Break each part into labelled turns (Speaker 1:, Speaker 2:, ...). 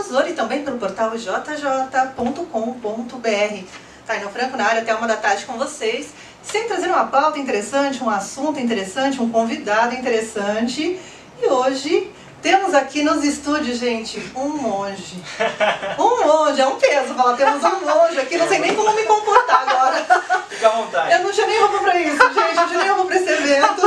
Speaker 1: Difusor e também pelo portal jj.com.br. Taina Franco na área até 1h da tarde com vocês, sempre trazendo uma pauta interessante, um assunto interessante, um convidado interessante. E hoje temos aqui nos estúdios, gente, um monge. Um monge, é um peso falar, temos um monge aqui, não sei nem como me comportar agora.
Speaker 2: Fica à vontade.
Speaker 1: Eu não tinha nem roupa pra isso, gente, não tinha nem roupa pra esse evento.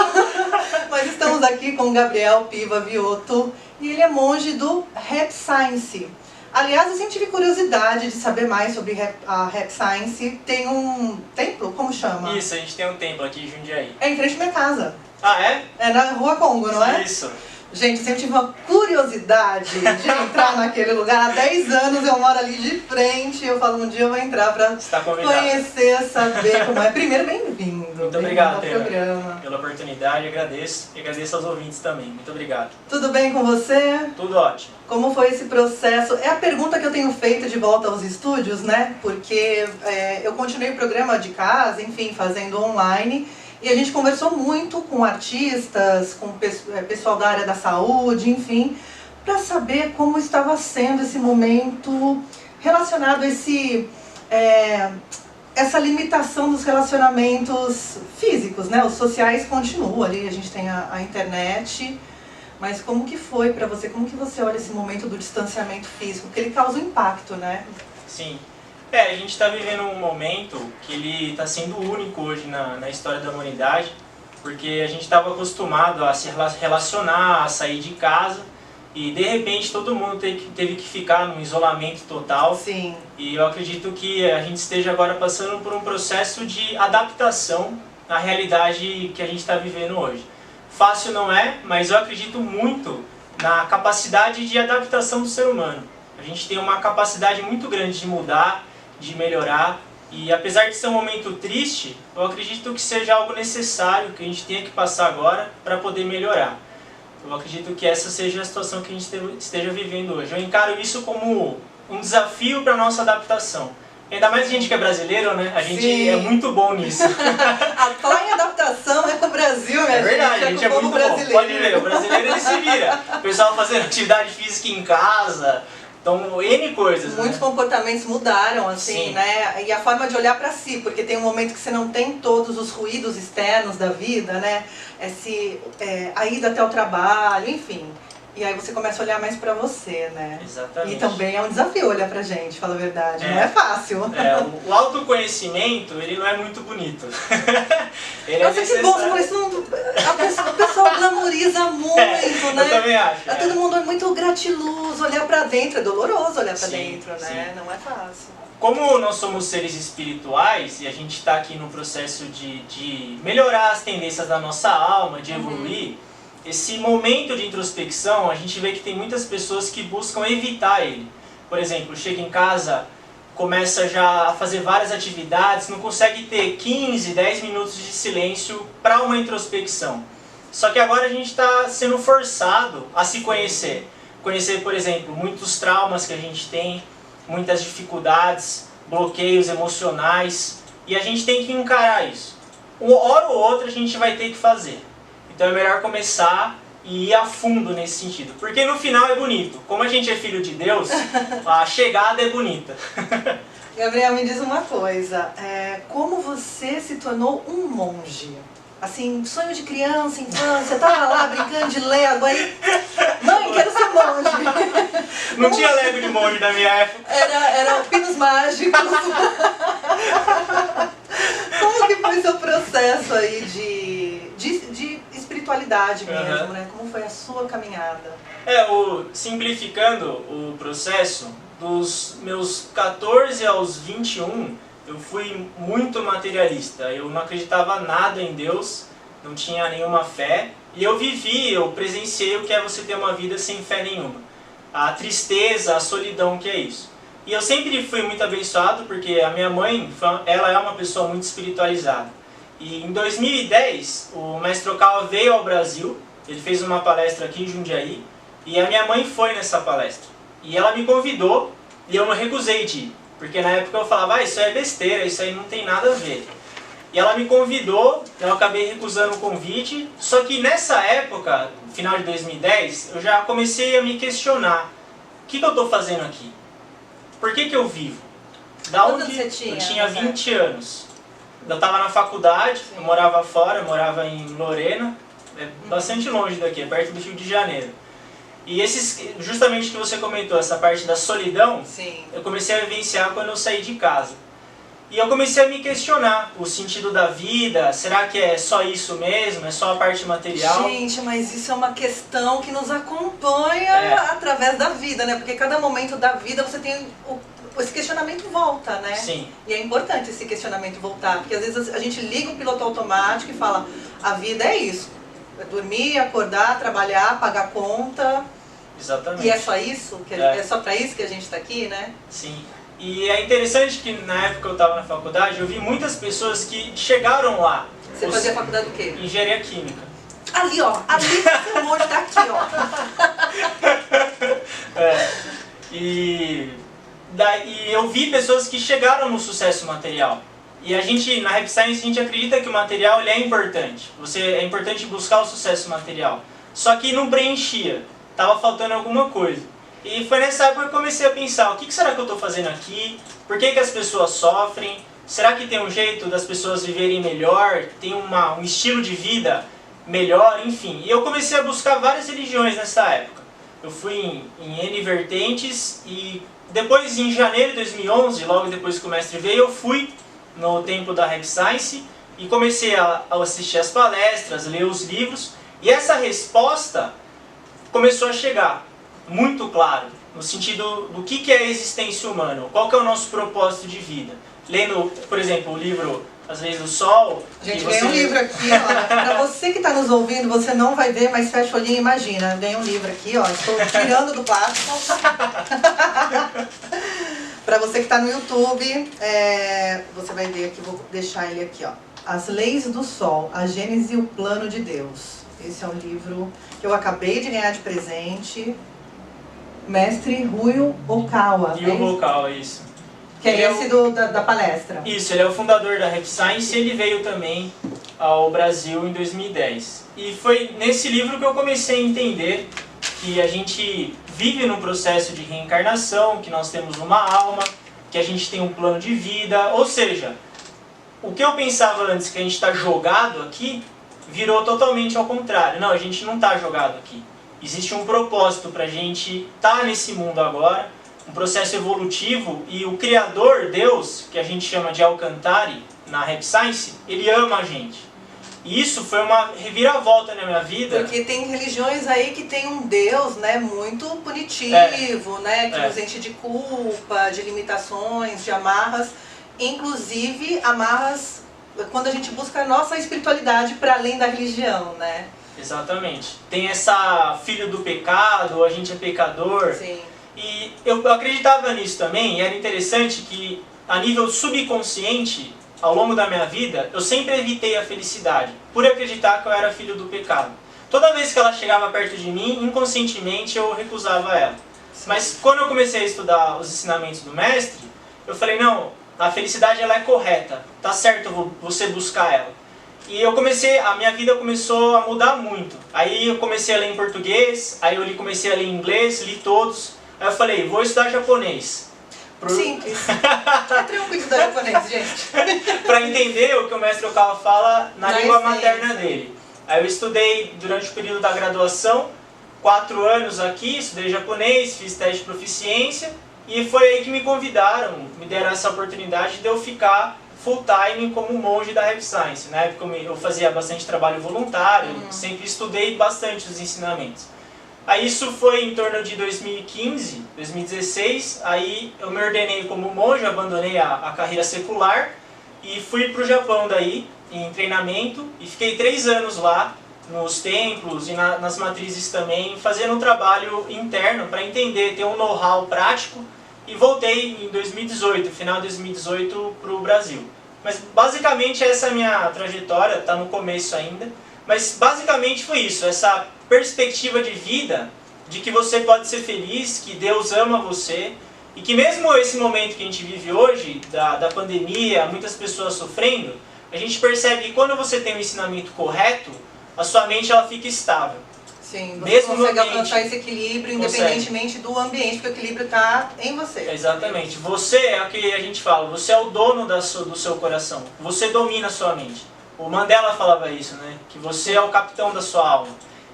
Speaker 1: Mas estamos aqui com o Gabriel Piva Viotto e ele é monge do Rap Science. Aliás, eu sempre tive curiosidade de saber mais sobre a Rap Science. Tem um templo? Como chama?
Speaker 2: Isso, a gente tem um templo aqui em Jundiaí.
Speaker 1: É em frente à minha casa.
Speaker 2: Ah, é?
Speaker 1: É na Rua Congo, não é?
Speaker 2: Isso.
Speaker 1: Gente, eu sempre tive uma curiosidade de entrar naquele lugar. Há 10 anos eu moro ali de frente. Eu falo, um dia eu vou entrar pra conhecer, saber como é. Primeiro, bem-vindo.
Speaker 2: Muito obrigado,
Speaker 1: ao programa.
Speaker 2: Pela oportunidade, agradeço. E agradeço aos ouvintes também. Muito obrigado.
Speaker 1: Tudo bem com você?
Speaker 2: Tudo ótimo.
Speaker 1: Como foi esse processo? É a pergunta que eu tenho feito de volta aos estúdios, né? Porque eu continuei o programa de casa, enfim, fazendo online. E a gente conversou muito com artistas, com pessoal da área da saúde, enfim, para saber como estava sendo esse momento relacionado a essa limitação dos relacionamentos físicos, né? Os sociais continuam ali, a gente tem a internet, mas como que foi para você? Como que você olha esse momento do distanciamento físico? Porque ele causa um impacto, né?
Speaker 2: Sim. A gente está vivendo um momento que ele está sendo único hoje na história da humanidade, porque a gente estava acostumado a se relacionar, a sair de casa, e de repente todo mundo teve que ficar num isolamento total.
Speaker 1: Sim.
Speaker 2: E eu acredito que a gente esteja agora passando por um processo de adaptação à realidade que a gente está vivendo hoje. Fácil não é, mas eu acredito muito na capacidade de adaptação do ser humano. A gente tem uma capacidade muito grande de mudar, de melhorar, e apesar de ser um momento triste, eu acredito que seja algo necessário, que a gente tenha que passar agora para poder melhorar. Eu acredito que essa seja a situação que a gente esteja vivendo hoje. Eu encaro isso como um desafio para a nossa adaptação. Ainda mais a gente que é brasileiro, né? A gente
Speaker 1: Sim.
Speaker 2: É muito bom nisso.
Speaker 1: A falar em adaptação é com o Brasil, minha
Speaker 2: É verdade, a gente é muito bom. Pode ver, o brasileiro ele se vira. O pessoal fazendo atividade física em casa. Então, N coisas,
Speaker 1: Muitos comportamentos mudaram, assim,
Speaker 2: Sim.
Speaker 1: né? E a forma de olhar para si, porque tem um momento que você não tem todos os ruídos externos da vida, né? A ida até o trabalho, enfim. E aí você começa a olhar mais para você, né?
Speaker 2: Exatamente.
Speaker 1: E também é um desafio olhar pra gente, fala a verdade. Não é fácil.
Speaker 2: O autoconhecimento, ele não é muito bonito. Ele
Speaker 1: Nossa,
Speaker 2: é
Speaker 1: que bom, você falou isso. O pessoal glamoriza muito, né?
Speaker 2: Eu também acho.
Speaker 1: Todo mundo é muito gratiluz, olhar pra dentro, é doloroso olhar pra
Speaker 2: Sim,
Speaker 1: dentro, né? Não é fácil.
Speaker 2: Como nós somos seres espirituais e a gente está aqui no processo de melhorar as tendências da nossa alma, de evoluir, esse momento de introspecção, a gente vê que tem muitas pessoas que buscam evitar ele. Por exemplo, chega em casa, começa já a fazer várias atividades, não consegue ter 15, 10 minutos de silêncio para uma introspecção. Só que agora a gente está sendo forçado a se conhecer. Conhecer, por exemplo, muitos traumas que a gente tem, muitas dificuldades, bloqueios emocionais, e a gente tem que encarar isso. Uma hora ou outra a gente vai ter que fazer. Então é melhor começar e ir a fundo nesse sentido. Porque no final é bonito. Como a gente é filho de Deus, a chegada é bonita.
Speaker 1: Gabriel, me diz uma coisa. Como você se tornou um monge? Assim, sonho de criança, infância, tava lá brincando de Lego, aí... Mãe, quero ser monge.
Speaker 2: Não tinha Lego de monge na minha época.
Speaker 1: Era pinos mágicos. Como que foi seu processo aí de espiritualidade mesmo, né? Como foi a sua caminhada?
Speaker 2: Simplificando o processo, dos meus 14 aos 21, eu fui muito materialista. Eu não acreditava nada em Deus, não tinha nenhuma fé. E eu presenciei o que é você ter uma vida sem fé nenhuma. A tristeza, a solidão que é isso. E eu sempre fui muito abençoado porque a minha mãe, ela é uma pessoa muito espiritualizada. E em 2010, o Mestre Okawa veio ao Brasil, ele fez uma palestra aqui em Jundiaí, e a minha mãe foi nessa palestra. E ela me convidou, e eu não recusei de ir, porque na época eu falava, isso é besteira, isso aí não tem nada a ver. E ela me convidou, eu acabei recusando o convite, só que nessa época, final de 2010, eu já comecei a me questionar. que eu estou fazendo aqui? Por que eu vivo? Da
Speaker 1: Quantos
Speaker 2: onde?
Speaker 1: você tinha?
Speaker 2: Eu tinha 20 anos. Eu estava na faculdade, eu morava fora, eu morava em Lorena, bastante longe daqui, perto do Rio de Janeiro. E justamente o que você comentou, essa parte da solidão,
Speaker 1: Sim.
Speaker 2: eu comecei a vivenciar quando eu saí de casa. E eu comecei a me questionar o sentido da vida, será que é só isso mesmo, é só a parte material?
Speaker 1: Gente, mas isso é uma questão que nos acompanha através da vida, né? Porque cada momento da vida você tem esse questionamento volta, né?
Speaker 2: Sim.
Speaker 1: E é importante esse questionamento voltar, porque às vezes a gente liga o piloto automático e fala, a vida é isso, é dormir, acordar, trabalhar, pagar conta.
Speaker 2: Exatamente.
Speaker 1: E é só isso? É só pra isso que a gente tá aqui, né?
Speaker 2: Sim. E é interessante que na época que eu estava na faculdade, eu vi muitas pessoas que chegaram lá.
Speaker 1: Você fazia faculdade do quê?
Speaker 2: Engenharia Química.
Speaker 1: Ali, ó. Ali seu monte tá aqui, ó.
Speaker 2: E eu vi pessoas que chegaram no sucesso material. E a gente, na Rap Science, a gente acredita que o material ele é importante. É importante buscar o sucesso material. Só que não preenchia. Tava faltando alguma coisa. E foi nessa época que eu comecei a pensar, o que será que eu estou fazendo aqui? Por que as pessoas sofrem? Será que tem um jeito das pessoas viverem melhor? Tem um estilo de vida melhor? Enfim, e eu comecei a buscar várias religiões nessa época. Eu fui em N vertentes e depois, em janeiro de 2011, logo depois que o mestre veio, eu fui no templo da Rap Science e comecei a assistir as palestras, ler os livros. E essa resposta começou a chegar. Muito claro, no sentido do que é a existência humana, qual que é o nosso propósito de vida. Lendo, por exemplo, o livro As Leis do Sol...
Speaker 1: Gente, ganhei um livro aqui, ó. Pra você que está nos ouvindo, você não vai ver, mas fecha o olhinho e imagina. Ganhei um livro aqui, ó. Estou tirando do plástico. Pra você que está no YouTube, você vai ver aqui, vou deixar ele aqui, ó. As Leis do Sol, a Gênese e o Plano de Deus. Esse é um livro que eu acabei de ganhar de presente. Mestre Ryu Okawa.
Speaker 2: Ryu Okawa, isso.
Speaker 1: Que é esse da palestra.
Speaker 2: Isso, ele é o fundador da Rap Science e ele veio também ao Brasil em 2010. E foi nesse livro que eu comecei a entender que a gente vive num processo de reencarnação, que nós temos uma alma, que a gente tem um plano de vida. Ou seja, o que eu pensava antes que a gente está jogado aqui, virou totalmente ao contrário. Não, a gente não está jogado aqui. Existe um propósito para a gente estar nesse mundo agora, um processo evolutivo, e o Criador, Deus, que a gente chama de Alcantari, na Rap Science, ele ama a gente. E isso foi uma reviravolta na minha vida.
Speaker 1: Porque tem religiões aí que tem um Deus, né, muito punitivo, né, que nos enche de culpa, de limitações, de amarras, inclusive amarras quando a gente busca a nossa espiritualidade para além da religião, né?
Speaker 2: Exatamente. Tem essa filho do pecado, a gente é pecador.
Speaker 1: Sim.
Speaker 2: E eu acreditava nisso também, e era interessante que a nível subconsciente, ao longo da minha vida, eu sempre evitei a felicidade, por acreditar que eu era filho do pecado. Toda vez que ela chegava perto de mim, inconscientemente eu recusava ela. Sim. Mas quando eu comecei a estudar os ensinamentos do mestre, eu falei, não, a felicidade ela é correta, tá certo você buscar ela. E a minha vida começou a mudar muito. Aí eu comecei a ler em português, aí eu comecei a ler em inglês, li todos. Aí eu falei, vou estudar japonês.
Speaker 1: Simples. É tranquilo estudar japonês, gente.
Speaker 2: Para entender o que o mestre Okawa fala na língua materna dele. Aí eu estudei durante o período da graduação, 4 anos aqui, estudei japonês, fiz teste de proficiência. E foi aí que me convidaram, me deram essa oportunidade de eu ficar full time como monge da Rap Science. Na época eu fazia bastante trabalho voluntário, sempre estudei bastante os ensinamentos. Aí isso foi em torno de 2015, 2016, aí eu me ordenei como monge, abandonei a carreira secular e fui para o Japão daí, em treinamento, e fiquei 3 anos lá, nos templos e nas matrizes também, fazendo um trabalho interno para entender, ter um know-how prático. E voltei em 2018, final de 2018, para o Brasil. Mas basicamente essa é a minha trajetória, está no começo ainda. Mas basicamente foi isso, essa perspectiva de vida, de que você pode ser feliz, que Deus ama você. E que mesmo esse momento que a gente vive hoje, da pandemia, muitas pessoas sofrendo, a gente percebe que quando você tem um ensinamento correto, a sua mente ela fica estável.
Speaker 1: Sim, você
Speaker 2: mesmo
Speaker 1: consegue
Speaker 2: no ambiente,
Speaker 1: alcançar esse equilíbrio independentemente do ambiente, porque o equilíbrio está em você.
Speaker 2: Exatamente. Você é o que a gente fala, você é o dono do seu coração. Você domina a sua mente. O Mandela falava isso, né? Que você é o capitão da sua alma.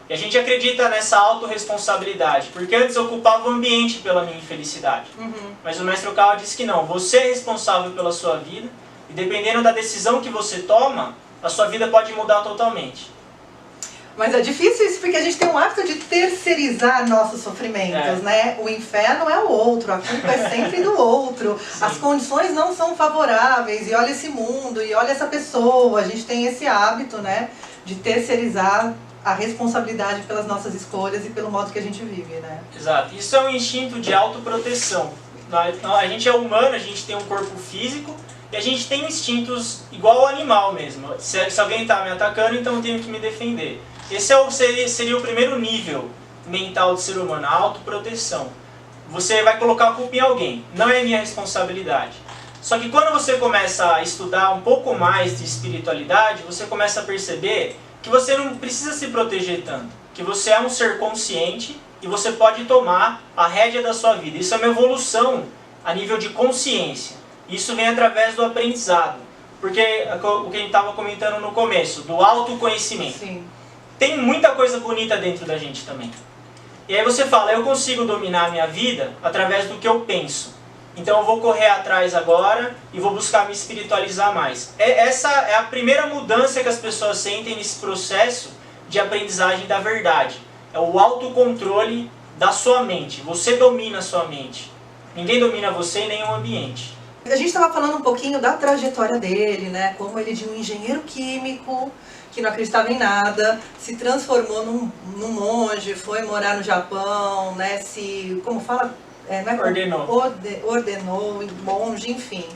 Speaker 2: E a gente acredita nessa autorresponsabilidade, porque antes eu ocupava o ambiente pela minha infelicidade. Mas o Mestre Okawa disse que não, você é responsável pela sua vida, e dependendo da decisão que você toma, a sua vida pode mudar totalmente.
Speaker 1: Mas é difícil isso, porque a gente tem um hábito de terceirizar nossos sofrimentos, né? O inferno é o outro, a culpa é sempre do outro. Sim. As condições não são favoráveis, e olha esse mundo, e olha essa pessoa. A gente tem esse hábito, né, de terceirizar a responsabilidade pelas nossas escolhas e pelo modo que a gente vive, né? Exato.
Speaker 2: Isso é um instinto de autoproteção. A gente é humano, a gente tem um corpo físico e a gente tem instintos igual ao animal mesmo. Se alguém está me atacando, então eu tenho que me defender. Esse seria o primeiro nível mental do ser humano, a autoproteção. Você vai colocar a culpa em alguém, não é minha responsabilidade. Só que quando você começa a estudar um pouco mais de espiritualidade, você começa a perceber que você não precisa se proteger tanto, que você é um ser consciente e você pode tomar a rédea da sua vida. Isso é uma evolução a nível de consciência. Isso vem através do aprendizado, porque o que a gente estava comentando no começo, do autoconhecimento.
Speaker 1: Sim.
Speaker 2: Tem muita coisa bonita dentro da gente também. E aí você fala, eu consigo dominar a minha vida através do que eu penso. Então eu vou correr atrás agora e vou buscar me espiritualizar mais. Essa é a primeira mudança que as pessoas sentem nesse processo de aprendizagem da verdade. É o autocontrole da sua mente. Você domina a sua mente. Ninguém domina você nem o ambiente.
Speaker 1: A gente estava falando um pouquinho da trajetória dele, né? Como ele de um engenheiro químico que não acreditava em nada, se transformou num monge, foi morar no Japão, né? Como fala? Ordenou, monge, enfim.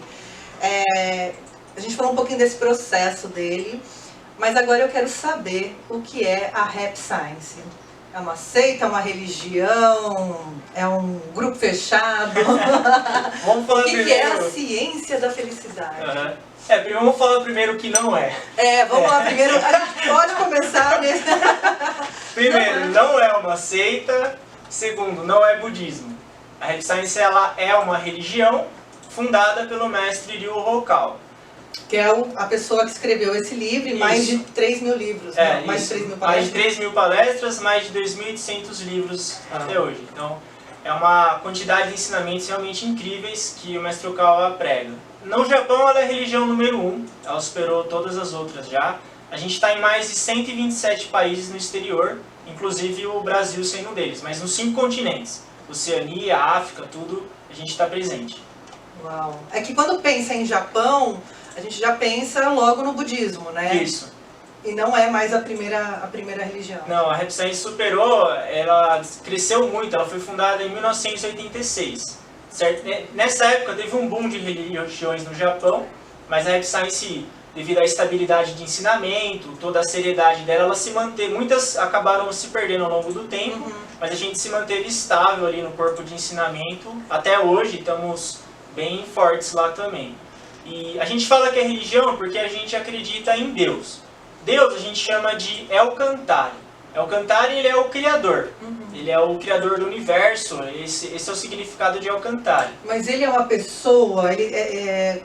Speaker 1: A gente falou um pouquinho desse processo dele, mas agora eu quero saber o que é a Happy Science. É uma seita, é uma religião, é um grupo fechado?
Speaker 2: Vamos falar
Speaker 1: o que é a ciência da felicidade?
Speaker 2: Primeiro vamos falar primeiro o que não é.
Speaker 1: Vamos lá, primeiro, a gente pode começar nesse...
Speaker 2: Primeiro, não é uma seita. Segundo, não é budismo. A Happy Science ela é uma religião fundada pelo mestre Ryu Hokawa.
Speaker 1: Que é a pessoa que escreveu esse livro e mais de 3 mil livros. Mais de 3 mil palestras.
Speaker 2: Mais de 3 mil palestras, mais de 2.800 livros até hoje. Então, é uma quantidade de ensinamentos realmente incríveis que o mestre Okawa prega. No Japão, ela é a religião número 1. Ela superou todas as outras já. A gente está em mais de 127 países no exterior, inclusive o Brasil sendo um deles, mas nos 5 continentes. Oceania, África, tudo, a gente está presente.
Speaker 1: Uau! É que quando pensa em Japão, a gente já pensa logo no budismo, né?
Speaker 2: Isso.
Speaker 1: E não é mais a primeira religião.
Speaker 2: Não, a Happy Science superou, ela cresceu muito, ela foi fundada em 1986. Certo? Nessa época teve um boom de religiões no Japão, mas a Happy Science, devido à estabilidade de ensinamento, toda a seriedade dela, ela se manteve, muitas acabaram se perdendo ao longo do tempo, mas a gente se manteve estável ali no corpo de ensinamento. Até hoje estamos bem fortes lá também. E a gente fala que é religião porque a gente acredita em Deus. Deus a gente chama de El Cantare. El Cantare, ele é o Criador. Ele é o Criador do Universo. Esse é o significado de El Cantare.
Speaker 1: Mas ele é uma pessoa,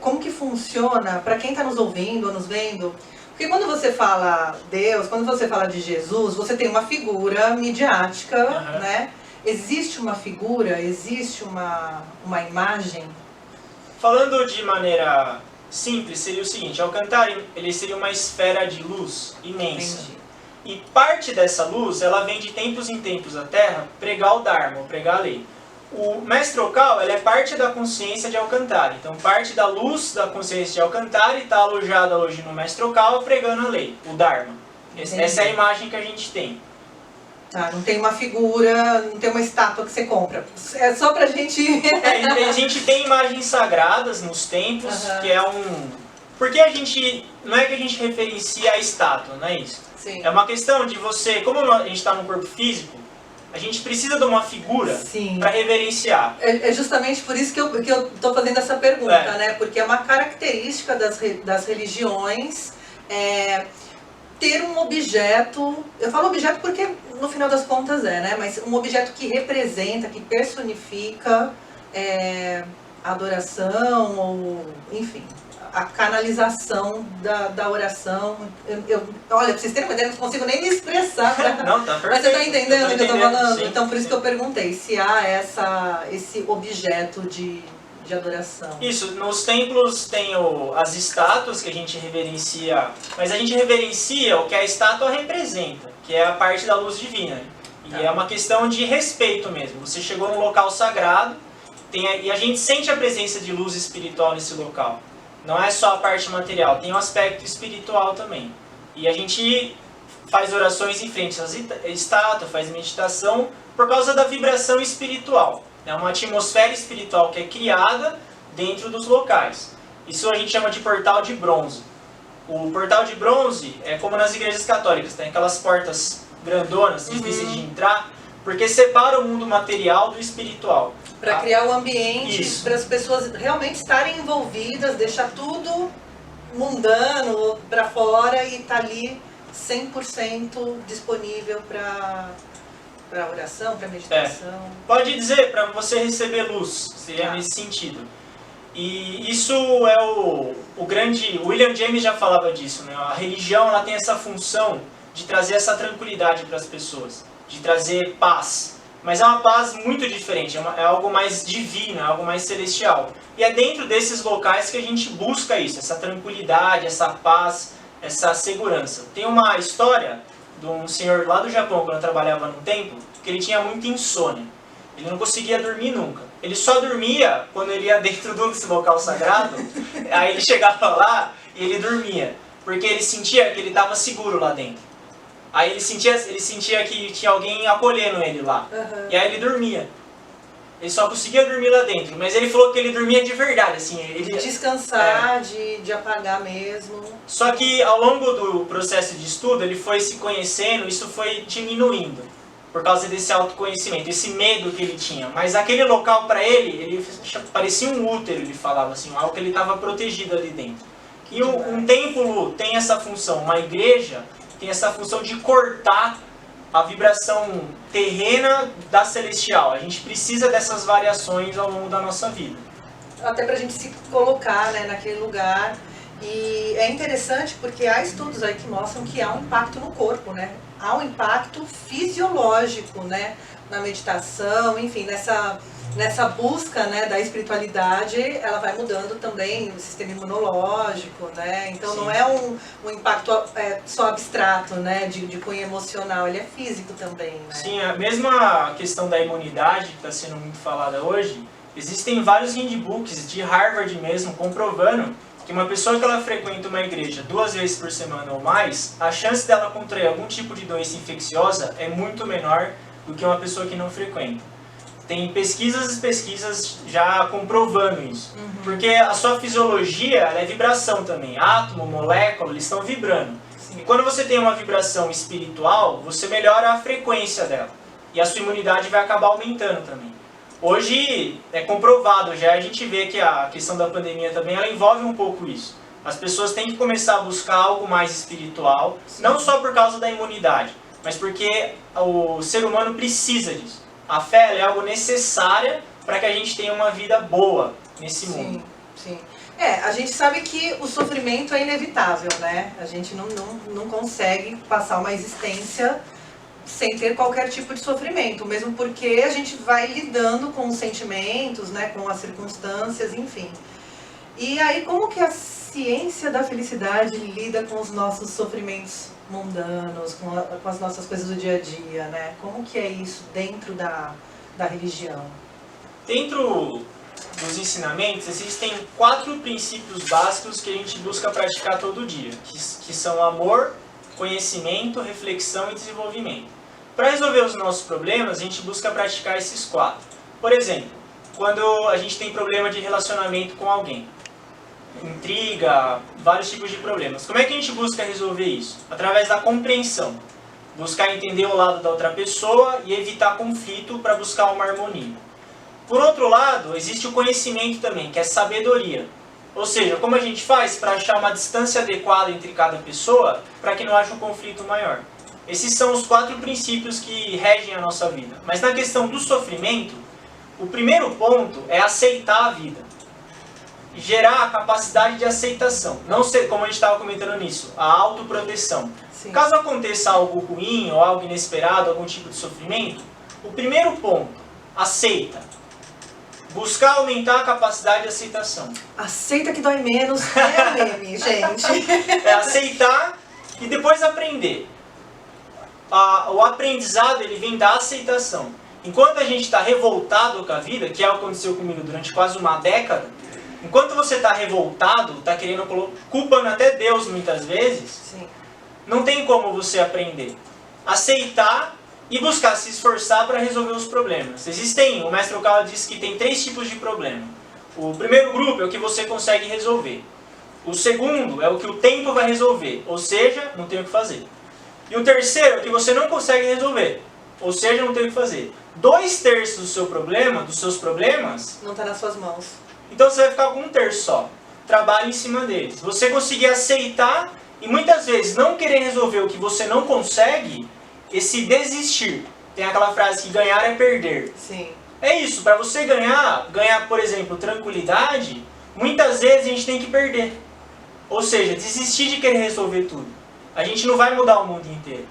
Speaker 1: como que funciona, para quem está nos ouvindo ou nos vendo? Porque quando você fala Deus, quando você fala de Jesus, você tem uma figura midiática, né? Existe uma figura, existe uma imagem?
Speaker 2: Falando de maneira simples, seria o seguinte: El Cantare, ele seria uma esfera de luz imensa. Entendi. E parte dessa luz, ela vem de tempos em tempos à Terra pregar o Dharma, pregar a lei. O Mestre Okawa, ele é parte da consciência de El Cantare. Então, parte da luz da consciência de El Cantare está alojada hoje no Mestre Okawa pregando a lei, o Dharma. Essa é a imagem que a gente tem.
Speaker 1: Tá, não tem uma figura, não tem uma estátua que você compra. É só pra gente...
Speaker 2: A gente tem imagens sagradas nos templos, que é um... Porque a gente... Não é que a gente referencia a estátua, não é isso?
Speaker 1: Sim.
Speaker 2: É uma questão de você... Como a gente está no corpo físico, a gente precisa de uma figura para reverenciar.
Speaker 1: É justamente por isso que eu tô fazendo essa pergunta, né? Porque é uma característica das religiões... ter um objeto, eu falo objeto porque no final das contas né? Mas um objeto que representa, que personifica a adoração, ou enfim, a canalização da oração. Olha, pra vocês terem uma ideia, eu não consigo nem me expressar.
Speaker 2: Não, tá perfeito.
Speaker 1: Mas você tá entendendo o que eu tô falando?
Speaker 2: Sim,
Speaker 1: então por isso
Speaker 2: sim.
Speaker 1: que eu perguntei, se há esse objeto de adoração.
Speaker 2: Isso, nos templos tem as estátuas que a gente reverencia, mas a gente reverencia o que a estátua representa, que é a parte da luz divina. E é uma questão de respeito mesmo. Você chegou num local sagrado, e a gente sente a presença de luz espiritual nesse local. Não é só a parte material, tem o aspecto espiritual também. E a gente faz orações em frente às estátuas, faz meditação por causa da vibração espiritual. É uma atmosfera espiritual que é criada dentro dos locais. Isso a gente chama de portal de bronze. O portal de bronze é como nas igrejas católicas, tem aquelas portas grandonas, difíceis de entrar, porque separa o mundo material do espiritual.
Speaker 1: Para criar o ambiente, para as pessoas realmente estarem envolvidas, deixar tudo mundano para fora e estar ali 100% disponível para oração, para meditação.
Speaker 2: Pode dizer, para você receber luz, seria nesse sentido. E isso é o grande... William James já falava disso, né? A religião ela tem essa função de trazer essa tranquilidade para as pessoas, de trazer paz. Mas é uma paz muito diferente, é algo mais divino, é algo mais celestial. E é dentro desses locais que a gente busca isso, essa tranquilidade, essa paz, essa segurança. Tem uma história de um senhor lá do Japão, quando eu trabalhava num templo, que ele tinha muita insônia. Ele não conseguia dormir nunca. Ele só dormia quando ele ia dentro desse local sagrado, aí ele chegava lá e ele dormia, porque ele sentia que ele estava seguro lá dentro. Aí ele sentia que tinha alguém acolhendo ele lá. E aí ele dormia. Ele só conseguia dormir lá dentro, mas ele falou que ele dormia de verdade, assim.
Speaker 1: De descansar, de apagar mesmo.
Speaker 2: Só que ao longo do processo de estudo, ele foi se conhecendo, isso foi diminuindo. Por causa desse autoconhecimento, esse medo que ele tinha. Mas aquele local para ele parecia um útero, ele falava assim, algo que ele estava protegido ali dentro. E um templo tem essa função, uma igreja tem essa função de cortar a vibração terrena da celestial. A gente precisa dessas variações ao longo da nossa vida.
Speaker 1: Até para a gente se colocar naquele lugar. E é interessante porque há estudos aí que mostram que há um impacto no corpo, né? Há um impacto fisiológico, né? Na meditação, enfim, nessa busca, né, da espiritualidade, ela vai mudando também o sistema imunológico, né? Então não é um impacto só abstrato, né, de cunho emocional, ele é físico também, né?
Speaker 2: Sim, a mesma questão da imunidade que está sendo muito falada hoje, existem vários handbooks de Harvard mesmo comprovando que uma pessoa que ela frequenta uma igreja 2 vezes por semana ou mais, a chance dela contrair algum tipo de doença infecciosa é muito menor do que uma pessoa que não frequenta. Tem pesquisas e pesquisas já comprovando isso. Porque a sua fisiologia ela é vibração também. Átomo, molécula, eles estão vibrando. Sim. E quando você tem uma vibração espiritual, você melhora a frequência dela. E a sua imunidade vai acabar aumentando também. Hoje é comprovado, já a gente vê que a questão da pandemia também ela envolve um pouco isso. As pessoas têm que começar a buscar algo mais espiritual, sim, não só por causa da imunidade, mas porque o ser humano precisa disso. A fé é algo necessário para que a gente tenha uma vida boa nesse mundo.
Speaker 1: Sim. A gente sabe que o sofrimento é inevitável, né? A gente não consegue passar uma existência sem ter qualquer tipo de sofrimento, mesmo porque a gente vai lidando com os sentimentos, né, com as circunstâncias, enfim. E aí, como que a ciência da felicidade lida com os nossos sofrimentos mundanos, com as nossas coisas do dia a dia, né? Como que é isso dentro da religião?
Speaker 2: Dentro dos ensinamentos, existem 4 princípios básicos que a gente busca praticar todo dia, que são amor, conhecimento, reflexão e desenvolvimento. Para resolver os nossos problemas, a gente busca praticar esses 4. Por exemplo, quando a gente tem problema de relacionamento com alguém, intriga, vários tipos de problemas. Como é que a gente busca resolver isso? Através da compreensão. Buscar entender o lado da outra pessoa e evitar conflito para buscar uma harmonia. Por outro lado, existe o conhecimento também, que é sabedoria. Ou seja, como a gente faz para achar uma distância adequada entre cada pessoa para que não haja um conflito maior. Esses são os 4 princípios que regem a nossa vida. Mas na questão do sofrimento, o primeiro ponto é aceitar a vida. Gerar a capacidade de aceitação. Não ser, como a gente estava comentando nisso, a autoproteção.
Speaker 1: Sim.
Speaker 2: Caso aconteça algo ruim ou algo inesperado, algum tipo de sofrimento, o primeiro ponto, aceita. Buscar aumentar a capacidade de aceitação.
Speaker 1: Aceita que dói menos, é meme, gente.
Speaker 2: É aceitar e depois aprender. O aprendizado ele vem da aceitação. Enquanto a gente está revoltado com a vida, que é o que aconteceu comigo durante quase uma década, enquanto você está revoltado, está querendo culpando até Deus muitas vezes,
Speaker 1: Sim.
Speaker 2: não tem como você aprender. Aceitar e buscar se esforçar para resolver os problemas. O Mestre Okawa diz que tem 3 tipos de problema. O primeiro grupo é o que você consegue resolver. O segundo é o que o tempo vai resolver, ou seja, não tem o que fazer. E o terceiro é o que você não consegue resolver, ou seja, não tem o que fazer. 2/3 do seu problema, dos seus problemas,
Speaker 1: não está nas suas mãos.
Speaker 2: Então você vai ficar com 1/3 só. Trabalhe em cima deles. Você conseguir aceitar e muitas vezes não querer resolver o que você não consegue, esse desistir. Tem aquela frase que ganhar é perder.
Speaker 1: Sim.
Speaker 2: É isso, para você ganhar, por exemplo, tranquilidade, muitas vezes a gente tem que perder. Ou seja, desistir de querer resolver tudo. A gente não vai mudar o mundo inteiro.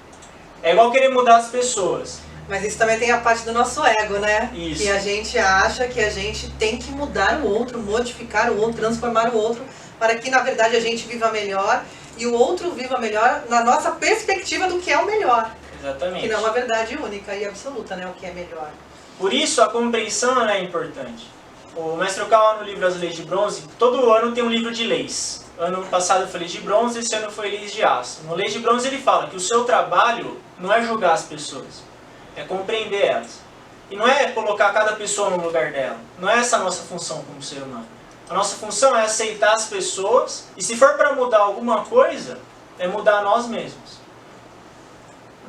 Speaker 2: É igual querer mudar as pessoas.
Speaker 1: Mas isso também tem a parte do nosso ego, né?
Speaker 2: Isso.
Speaker 1: Que a gente acha que a gente tem que mudar o outro, modificar o outro, transformar o outro, para que na verdade a gente viva melhor e o outro viva melhor na nossa perspectiva do que é o melhor.
Speaker 2: Exatamente.
Speaker 1: Que não é uma verdade única e absoluta, né? O que é melhor.
Speaker 2: Por isso a compreensão é importante. O Mestre Okawa, no livro As Leis de Bronze, todo ano tem um livro de leis. Ano passado foi Leis de Bronze, esse ano foi Leis de Aço. No Leis de Bronze ele fala que o seu trabalho não é julgar as pessoas, é compreender elas. E não é colocar cada pessoa no lugar dela. Não é essa a nossa função como ser humano. A nossa função é aceitar as pessoas e se for para mudar alguma coisa, é mudar nós mesmos.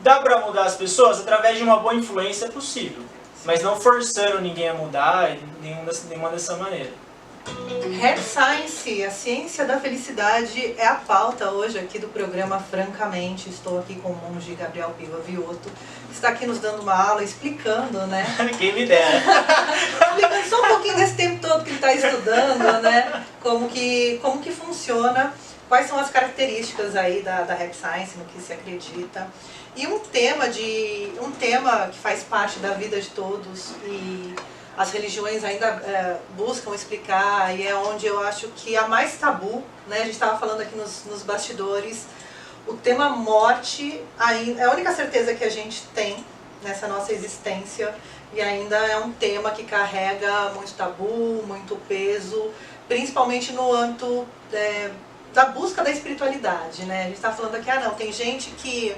Speaker 2: Dá para mudar as pessoas através de uma boa influência, é possível. Mas não forçando ninguém a mudar nenhuma dessa maneira.
Speaker 1: Happy Science, a ciência da felicidade, é a pauta hoje aqui do programa Francamente. Estou aqui com o monge Gabriel Piva Vioto, que está aqui nos dando uma aula, explicando, né?
Speaker 2: Quem me dera.
Speaker 1: Explicando só um pouquinho desse tempo todo que ele está estudando, né? Como que funciona, quais são as características aí da Happy Science, no que se acredita. E um tema que faz parte da vida de todos e as religiões ainda buscam explicar, e é onde eu acho que há mais tabu, né? A gente estava falando aqui nos bastidores, o tema morte ainda é a única certeza que a gente tem nessa nossa existência, e ainda é um tema que carrega muito tabu, muito peso, principalmente no âmbito da busca da espiritualidade, né? A gente está falando aqui, não, tem gente que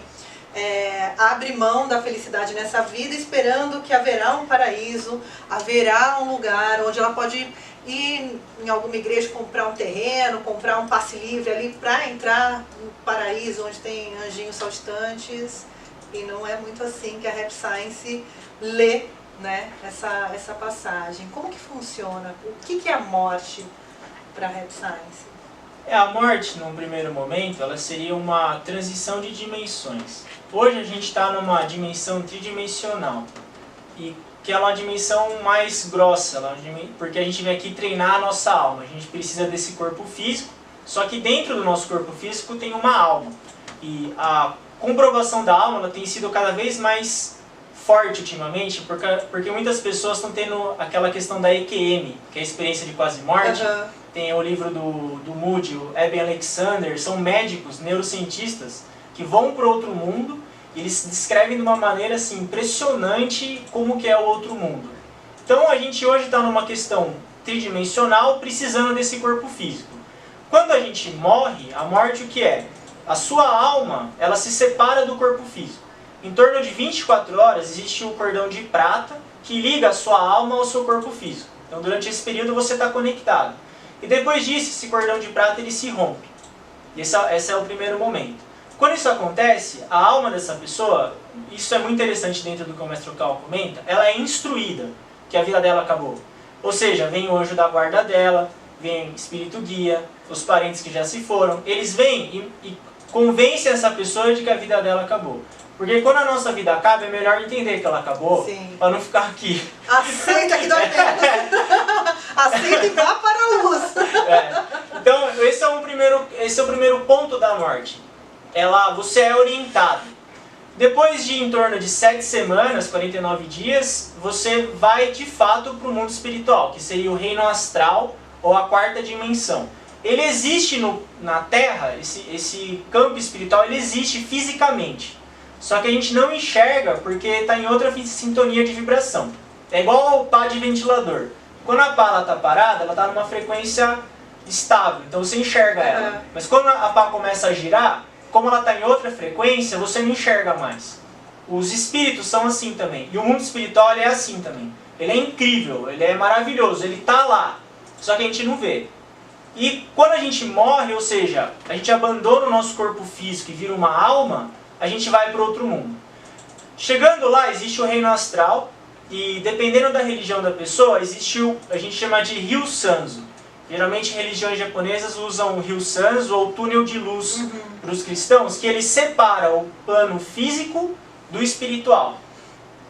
Speaker 1: abre mão da felicidade nessa vida esperando que haverá um paraíso, haverá um lugar onde ela pode ir em alguma igreja, comprar um terreno, comprar um passe livre ali para entrar no paraíso onde tem anjinhos saltitantes, e não é muito assim que a Happy Science lê, né, essa passagem. Como que funciona? O que é a morte para a Happy Science?
Speaker 2: A morte, num primeiro momento, ela seria uma transição de dimensões. Hoje a gente está numa dimensão tridimensional, e que é uma dimensão mais grossa, porque a gente vem aqui treinar a nossa alma. A gente precisa desse corpo físico, só que dentro do nosso corpo físico tem uma alma. E a comprovação da alma ela tem sido cada vez mais forte ultimamente, porque muitas pessoas estão tendo aquela questão da EQM, que é a experiência de quase morte. Tem o livro do Moody, o Eben Alexander, são médicos, neurocientistas, que vão para outro mundo, e eles descrevem de uma maneira assim, impressionante como que é o outro mundo. Então a gente hoje está numa questão tridimensional, precisando desse corpo físico. Quando a gente morre, a morte o que é? A sua alma, ela se separa do corpo físico. Em torno de 24 horas existe o cordão de prata que liga a sua alma ao seu corpo físico. Então durante esse período você está conectado. E depois disso, esse cordão de prata ele se rompe. Esse é o primeiro momento. Quando isso acontece, a alma dessa pessoa, isso é muito interessante dentro do que o Mestre Okawa comenta, ela é instruída que a vida dela acabou. Ou seja, vem o anjo da guarda dela, vem espírito guia, os parentes que já se foram, eles vêm e convencem essa pessoa de que a vida dela acabou. Porque quando a nossa vida acaba, é melhor entender que ela acabou, para não ficar aqui.
Speaker 1: Aceita que dói menos. Aceita e vá para a luz.
Speaker 2: Então, esse é o primeiro ponto da morte. Você é orientado. Depois de em torno de 7 semanas, 49 dias, você vai de fato para o mundo espiritual, que seria o reino astral ou a quarta dimensão. Ele existe na Terra, esse campo espiritual, ele existe fisicamente. Só que a gente não enxerga porque está em outra sintonia de vibração. É igual ao pá de ventilador. Quando a pá está parada, ela está numa frequência estável, então você enxerga ela. Mas quando a pá começa a girar, como ela está em outra frequência, você não enxerga mais. Os espíritos são assim também. E o mundo espiritual ele é assim também. Ele é incrível, ele é maravilhoso, ele está lá. Só que a gente não vê. E quando a gente morre, ou seja, a gente abandona o nosso corpo físico e vira uma alma, a gente vai para outro mundo. Chegando lá, existe o reino astral, e dependendo da religião da pessoa, existe a gente chama de Rio Sanzo. Geralmente religiões japonesas usam o Rio Sanzo ou túnel de luz para os cristãos, que ele separa o plano físico do espiritual.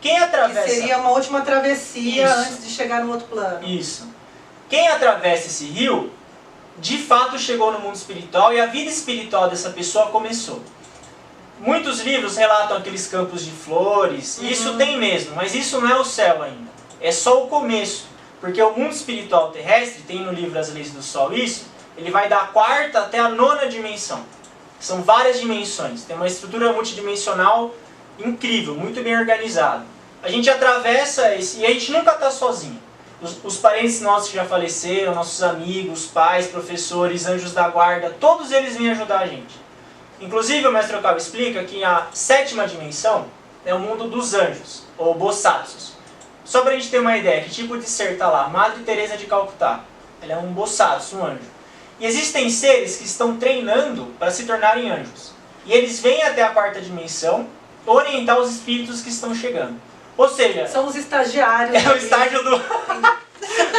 Speaker 2: Quem atravessa...
Speaker 1: Que seria uma última travessia antes de chegar no outro plano.
Speaker 2: Isso. Quem atravessa esse rio, de fato chegou no mundo espiritual e a vida espiritual dessa pessoa começou. Muitos livros relatam aqueles campos de flores, isso tem mesmo, mas isso não é o céu ainda. É só o começo, porque o mundo espiritual terrestre, tem no livro As Leis do Sol isso, ele vai da 4ª até a 9ª dimensão. São várias dimensões, tem uma estrutura multidimensional incrível, muito bem organizada. A gente atravessa e a gente nunca está sozinho. Os parentes nossos que já faleceram, nossos amigos, pais, professores, anjos da guarda, todos eles vêm ajudar a gente. Inclusive, o Mestre Okawa explica que a 7ª dimensão é o mundo dos anjos, ou Bosatsus. Só para a gente ter uma ideia, que tipo de ser está lá? Madre Teresa de Calcutá. Ela é um Bosatsu, um anjo. E existem seres que estão treinando para se tornarem anjos. E eles vêm até a 4ª dimensão orientar os espíritos que estão chegando. Ou seja...
Speaker 1: São os estagiários.
Speaker 2: É o estágio do...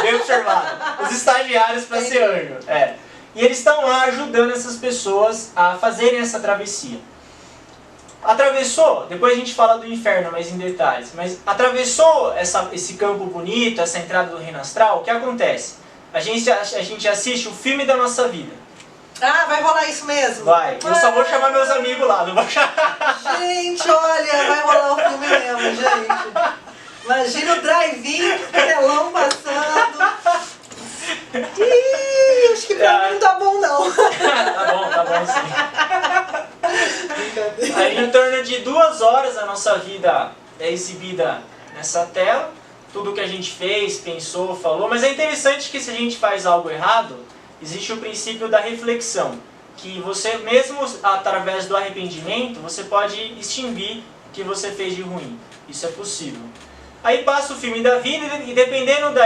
Speaker 2: Bem observado. Os estagiários para ser anjo. E eles estão lá ajudando essas pessoas a fazerem essa travessia. Atravessou, depois a gente fala do inferno mais em detalhes, mas atravessou esse campo bonito, essa entrada do reino astral, o que acontece? A gente assiste o filme da nossa vida.
Speaker 1: Ah, vai rolar isso mesmo?
Speaker 2: Vai. Eu só vou chamar meus amigos lá, não vou chamar...
Speaker 1: Gente, olha, vai rolar o filme mesmo, gente. Imagina o drive-in, telão passando... Ih, acho que pra mim não tá bom não.
Speaker 2: Tá bom sim. Aí em torno de 2 horas a nossa vida é exibida nessa tela. Tudo que a gente fez, pensou, falou. Mas é interessante que se a gente faz algo errado, existe o princípio da reflexão. Que você mesmo através do arrependimento, você pode extinguir o que você fez de ruim. Isso é possível. Aí passa o filme da vida e dependendo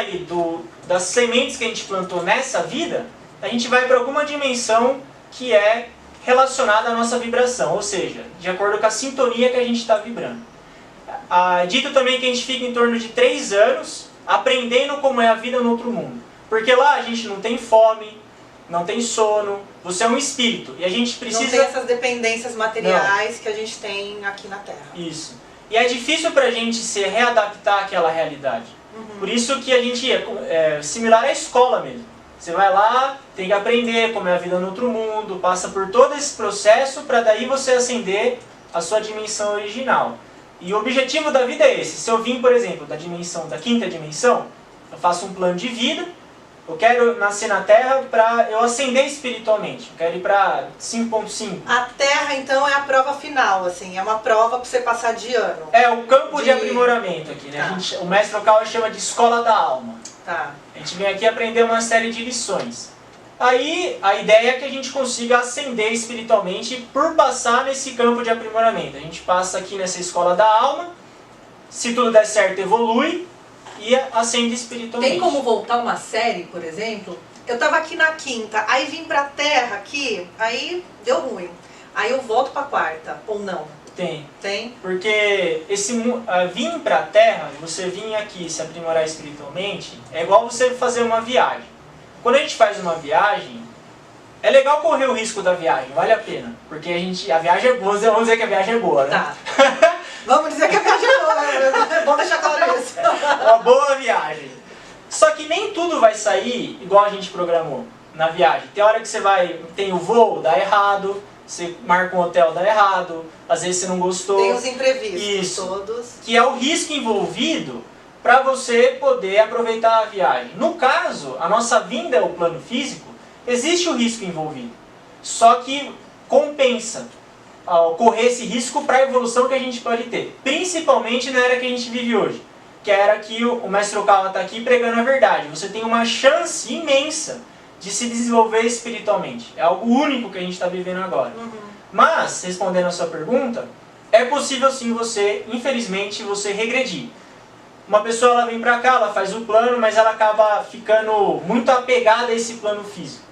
Speaker 2: das sementes que a gente plantou nessa vida, a gente vai para alguma dimensão que é relacionada à nossa vibração, ou seja, de acordo com a sintonia que a gente está vibrando. Dito também que a gente fica em torno de 3 anos aprendendo como é a vida no outro mundo. Porque lá a gente não tem fome, não tem sono, você é um espírito e a gente precisa...
Speaker 1: Não tem essas dependências materiais que a gente tem aqui na Terra.
Speaker 2: Isso. E é difícil para a gente se readaptar àquela realidade. Por isso que a gente é similar à escola mesmo. Você vai lá, tem que aprender como é a vida no outro mundo, passa por todo esse processo para daí você ascender a sua dimensão original. E o objetivo da vida é esse. Se eu vim, por exemplo, da 5ª dimensão, eu faço um plano de vida, eu quero nascer na Terra para eu ascender espiritualmente. Eu quero ir para 5.5.
Speaker 1: A Terra, então, é a prova final, assim. É uma prova para você passar de ano.
Speaker 2: É o campo de aprimoramento aqui, né?
Speaker 1: Tá.
Speaker 2: O mestre Okawa chama de escola da alma.
Speaker 1: Tá.
Speaker 2: A gente vem aqui aprender uma série de lições. Aí, a ideia é que a gente consiga ascender espiritualmente por passar nesse campo de aprimoramento. A gente passa aqui nessa escola da alma, se tudo der certo, evolui e ascende espiritualmente.
Speaker 1: Tem como voltar uma série, por exemplo? Eu tava aqui na 5ª, aí vim pra Terra aqui, aí deu ruim. Aí eu volto pra 4ª, ou não?
Speaker 2: Tem.
Speaker 1: Tem?
Speaker 2: Porque vir pra Terra, você vir aqui se aprimorar espiritualmente, é igual você fazer uma viagem. quando a gente faz uma viagem, é legal correr o risco da viagem, vale a pena. Porque a viagem é boa, vamos dizer que a viagem é boa, né?
Speaker 1: Tá. Vamos dizer que a viagem é boa, né? É bom deixar claro isso.
Speaker 2: Uma boa viagem. Só que nem tudo vai sair igual a gente programou na viagem. Tem hora que você tem o voo, dá errado, você marca um hotel, dá errado, às vezes você não gostou.
Speaker 1: Tem os imprevistos.
Speaker 2: Isso.
Speaker 1: Todos.
Speaker 2: Que é o risco envolvido para você poder aproveitar a viagem. No caso, a nossa vinda ao plano físico, existe o risco envolvido. Só que compensa correr esse risco para a evolução que a gente pode ter. Principalmente na era que a gente vive hoje. Que é a era que o Mestre Okawa está aqui pregando a verdade. Você tem uma chance imensa de se desenvolver espiritualmente. É algo único que a gente está vivendo agora. Mas, respondendo a sua pergunta, é possível sim você, infelizmente, você regredir. Uma pessoa ela vem para cá, ela faz o plano, mas ela acaba ficando muito apegada a esse plano físico.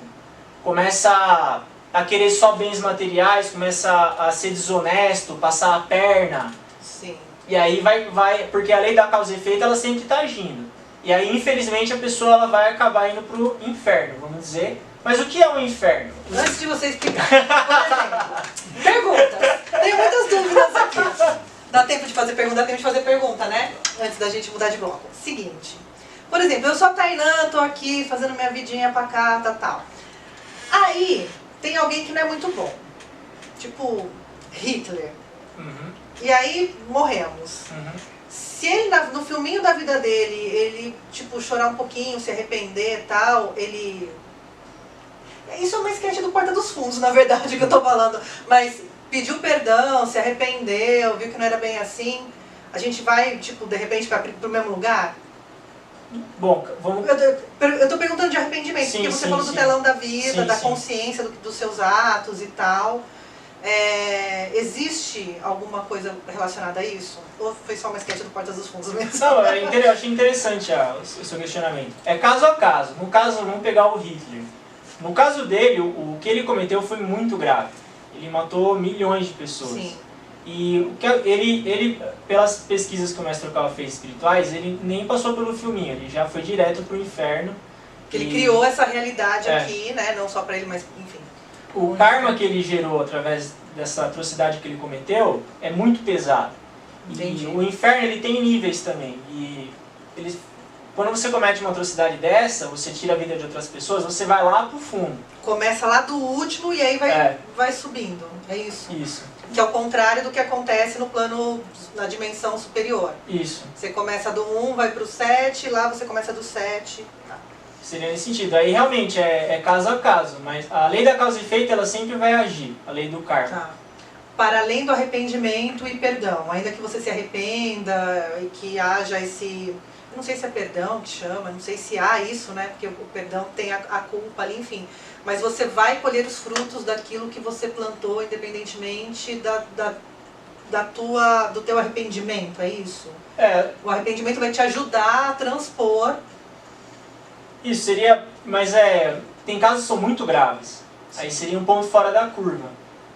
Speaker 2: Começa a querer só bens materiais, começa a ser desonesto, passar a perna.
Speaker 1: Sim.
Speaker 2: E aí porque a lei da causa e efeito ela sempre está agindo. E aí, infelizmente, a pessoa ela vai acabar indo para o inferno, vamos dizer. Mas o que é o inferno?
Speaker 1: Antes de você explicar, por exemplo, perguntas. Tenho muitas dúvidas aqui. Dá tempo de fazer pergunta, dá tempo de fazer pergunta, né? Antes da gente mudar de bloco. Seguinte. Por exemplo, eu sou a Tainã, tô aqui fazendo minha vidinha pacata e tal. Aí, tem alguém que não é muito bom. Tipo, Hitler. E aí, morremos. Se ele, no filminho da vida dele, ele, tipo, chorar um pouquinho, se arrepender e tal, ele... Isso é uma esquete do Porta dos Fundos, na verdade, que eu tô falando. Mas pediu perdão, se arrependeu, viu que não era bem assim. A gente vai, tipo, de repente, pro mesmo lugar?
Speaker 2: Bom, vamos...
Speaker 1: Eu tô perguntando de arrependimento,
Speaker 2: Sim,
Speaker 1: porque você
Speaker 2: sim,
Speaker 1: falou do
Speaker 2: sim.
Speaker 1: telão da vida,
Speaker 2: Sim,
Speaker 1: da
Speaker 2: sim.
Speaker 1: consciência dos seus atos e tal. Existe alguma coisa relacionada a isso? Ou foi só uma esquete do Porta dos Fundos mesmo?
Speaker 2: Não, eu achei interessante o seu questionamento. É caso a caso. No caso, vamos pegar o Hitler. No caso dele, o que ele cometeu foi muito grave. Ele matou milhões de pessoas.
Speaker 1: Sim.
Speaker 2: E o que ele, pelas pesquisas que o Mestre Okawa fez espirituais, ele nem passou pelo filminho, ele já foi direto pro inferno.
Speaker 1: Ele criou essa realidade
Speaker 2: É.
Speaker 1: aqui, né? Não só pra ele, mas enfim.
Speaker 2: O karma que ele gerou através dessa atrocidade que ele cometeu é muito pesado.
Speaker 1: Entendi.
Speaker 2: E o inferno ele tem níveis também. E quando você comete uma atrocidade dessa, você tira a vida de outras pessoas, você vai lá pro fundo.
Speaker 1: Começa lá do último e aí vai subindo. É isso.
Speaker 2: Isso.
Speaker 1: Que é o contrário do que acontece no plano, na dimensão superior.
Speaker 2: Isso.
Speaker 1: Você começa do 1, vai pro 7, lá você começa do 7. Tá.
Speaker 2: Seria nesse sentido. Aí realmente é caso a caso, mas a lei da causa e efeito ela sempre vai agir, a lei do karma.
Speaker 1: Tá. Para além do arrependimento e perdão, ainda que você se arrependa e que haja esse... Eu não sei se é perdão que chama, não sei se há isso, né? Porque o perdão tem a culpa ali, enfim. Mas você vai colher os frutos daquilo que você plantou, independentemente do teu arrependimento, é isso? O arrependimento vai te ajudar a transpor.
Speaker 2: Isso seria, mas tem casos que são muito graves. Aí seria um ponto fora da curva.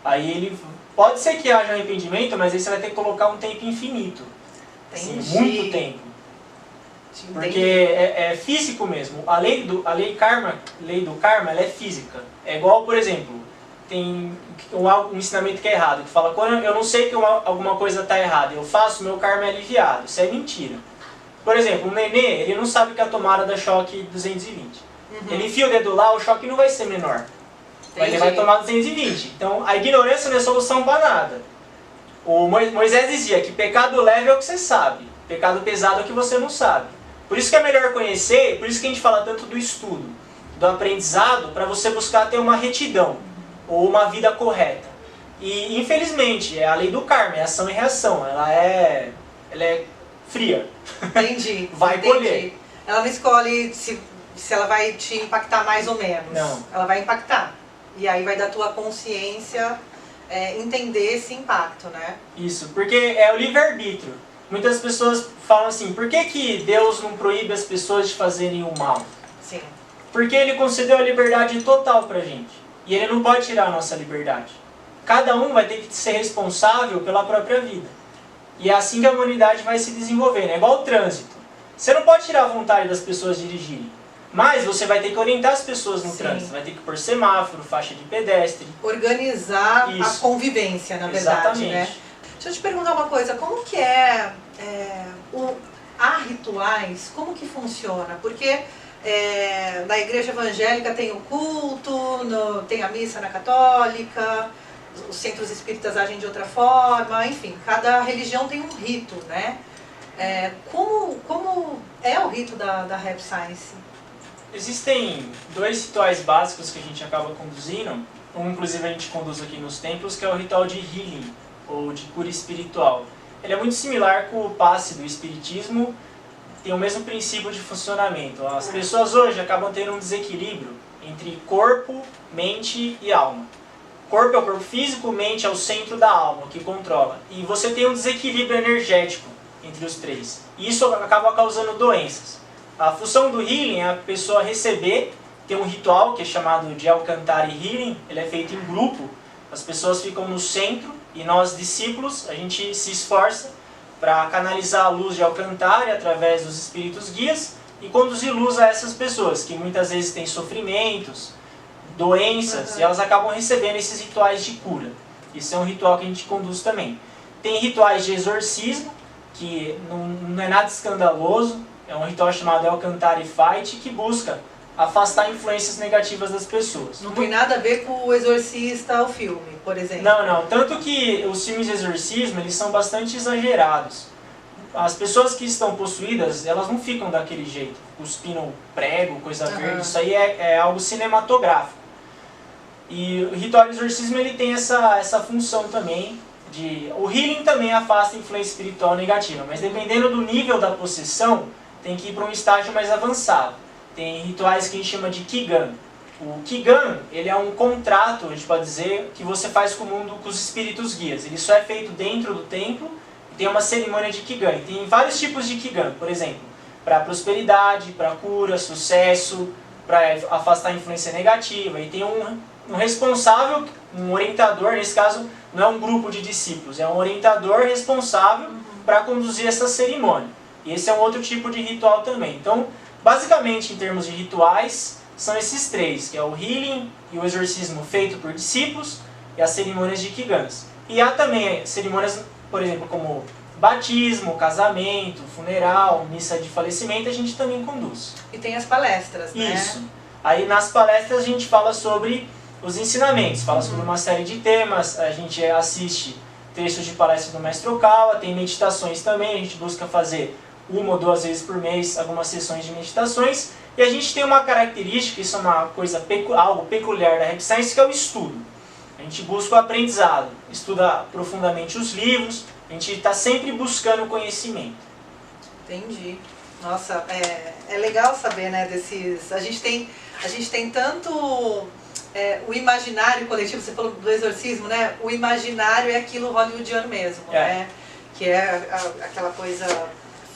Speaker 2: Aí ele pode ser que haja arrependimento, mas aí você vai ter que colocar um tempo infinito. Assim, muito tempo. Porque é físico mesmo. A lei do karma, ela é física. É igual, por exemplo, tem um ensinamento que é errado, que fala, quando eu não sei que alguma coisa está errada, eu faço, meu karma é aliviado. Isso é mentira. Por exemplo, um nenê, ele não sabe que a tomada dá choque 220. Ele enfia o dedo lá, o choque não vai ser menor. Mas ele vai tomar 220. Então, a ignorância não é solução para nada. O Moisés dizia que pecado leve é o que você sabe. Pecado pesado é o que você não sabe. Por isso que é melhor conhecer, por isso que a gente fala tanto do estudo, do aprendizado, para você buscar ter uma retidão, ou uma vida correta. E, infelizmente, é a lei do karma, é ação e reação. Ela é fria.
Speaker 1: Entendi.
Speaker 2: Vai colher.
Speaker 1: Ela não escolhe se ela vai te impactar mais ou menos.
Speaker 2: Não.
Speaker 1: Ela vai impactar. E aí vai da tua consciência entender esse impacto, né?
Speaker 2: Isso, porque é o livre-arbítrio. Muitas pessoas falam assim, por que Deus não proíbe as pessoas de fazerem o mal?
Speaker 1: Sim.
Speaker 2: Porque Ele concedeu a liberdade total pra gente. E Ele não pode tirar a nossa liberdade. Cada um vai ter que ser responsável pela própria vida. E é assim que a humanidade vai se desenvolvendo. É igual o trânsito. Você não pode tirar a vontade das pessoas dirigirem. Mas você vai ter que orientar as pessoas no
Speaker 1: Sim.
Speaker 2: trânsito, vai ter que pôr semáforo, faixa de pedestre.
Speaker 1: Organizar
Speaker 2: Isso.
Speaker 1: a convivência, na verdade,
Speaker 2: Exatamente.
Speaker 1: né? Deixa eu te perguntar uma coisa, como que há rituais, como que funciona? Porque na igreja evangélica tem o culto, tem a missa na católica, os centros espíritas agem de outra forma, enfim, cada religião tem um rito, né? Como é o rito da Rap Science?
Speaker 2: Existem 2 rituais básicos que a gente acaba conduzindo, um inclusive a gente conduz aqui nos templos, que é o ritual de healing, ou de cura espiritual. Ele é muito similar com o passe do espiritismo, tem o mesmo princípio de funcionamento. As pessoas hoje acabam tendo um desequilíbrio entre corpo, mente e alma. Corpo é o corpo físico, mente é o centro da alma, que controla. E você tem um desequilíbrio energético entre os 3. E isso acaba causando doenças. A função do healing é a pessoa receber, tem um ritual que é chamado de Alcantara Healing, ele é feito em grupo, as pessoas ficam no centro e nós, discípulos, a gente se esforça para canalizar a luz de Alcantara através dos espíritos guias e conduzir luz a essas pessoas, que muitas vezes têm sofrimentos, doenças, e elas acabam recebendo esses rituais de cura. Isso é um ritual que a gente conduz também. Tem rituais de exorcismo, que não é nada escandaloso, é um ritual chamado Alcantara Fight, que busca afastar influências negativas das pessoas.
Speaker 1: Não tem nada a ver com o Exorcista, o filme, por exemplo.
Speaker 2: Não. Tanto que os filmes de exorcismo, eles são bastante exagerados. As pessoas que estão possuídas, elas não ficam daquele jeito, cuspindo prego, coisa verde. Isso aí é algo cinematográfico. E o ritual de exorcismo, ele tem essa função também. O healing também afasta a influência espiritual negativa, mas dependendo do nível da possessão, tem que ir para um estágio mais avançado. Tem rituais que a gente chama de Kigan. O Kigan, ele é um contrato, a gente pode dizer, que você faz com o mundo, com os espíritos guias. Ele só é feito dentro do templo e tem uma cerimônia de Kigan. Tem vários tipos de Kigan, por exemplo, para prosperidade, para cura, sucesso, para afastar a influência negativa. E tem um responsável, um orientador, nesse caso não é um grupo de discípulos, é um orientador responsável para conduzir essa cerimônia. E esse é um outro tipo de ritual também. Então, basicamente, em termos de rituais, são esses 3, que é o healing e o exorcismo feito por discípulos e as cerimônias de Kigans. E há também cerimônias, por exemplo, como batismo, casamento, funeral, missa de falecimento, a gente também conduz.
Speaker 1: E tem as palestras, né?
Speaker 2: Isso. Aí nas palestras a gente fala sobre os ensinamentos, fala sobre uma série de temas, a gente assiste trechos de palestras do Mestre Okawa, tem meditações também, a gente busca fazer 1 ou 2 vezes por mês algumas sessões de meditações, e a gente tem uma característica, isso é uma coisa, algo peculiar da Rap Science, que é o estudo. A gente busca o aprendizado, estuda profundamente os livros, a gente está sempre buscando conhecimento.
Speaker 1: Entendi. Nossa, é legal saber, né, desses... A gente tem tanto o imaginário coletivo, você falou do exorcismo, né? O imaginário é aquilo hollywoodiano mesmo, né? Que é aquela coisa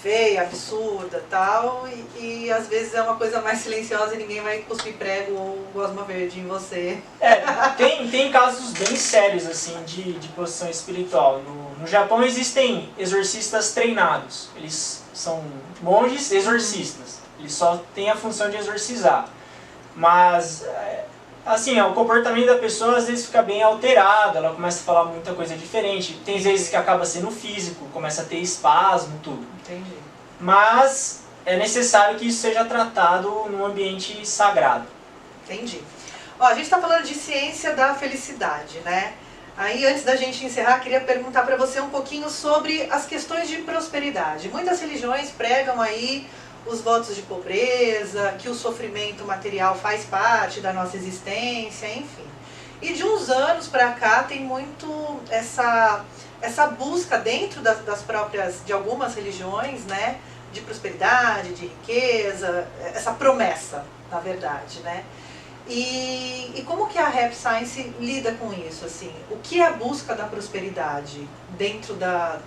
Speaker 1: feia, absurda tal, e às vezes é uma coisa mais silenciosa e ninguém vai cuspir prego ou gosma verde em você.
Speaker 2: Tem casos bem sérios assim de possessão espiritual. No Japão existem exorcistas treinados, eles são monges exorcistas, eles só têm a função de exorcizar. Mas, assim, o comportamento da pessoa às vezes fica bem alterado, ela começa a falar muita coisa diferente, tem vezes que acaba sendo físico, começa a ter espasmo, tudo.
Speaker 1: Entendi.
Speaker 2: Mas é necessário que isso seja tratado num ambiente sagrado.
Speaker 1: Entendi. Ó, a gente está falando de ciência da felicidade, né? Aí, antes da gente encerrar, queria perguntar para você um pouquinho sobre as questões de prosperidade. Muitas religiões pregam aí os votos de pobreza, que o sofrimento material faz parte da nossa existência, enfim. E de uns anos para cá tem muito essa busca dentro das próprias, de algumas religiões, né, de prosperidade, de riqueza, essa promessa, na verdade, né? E como que a Rap Science lida com isso, assim? O que é a busca da prosperidade dentro da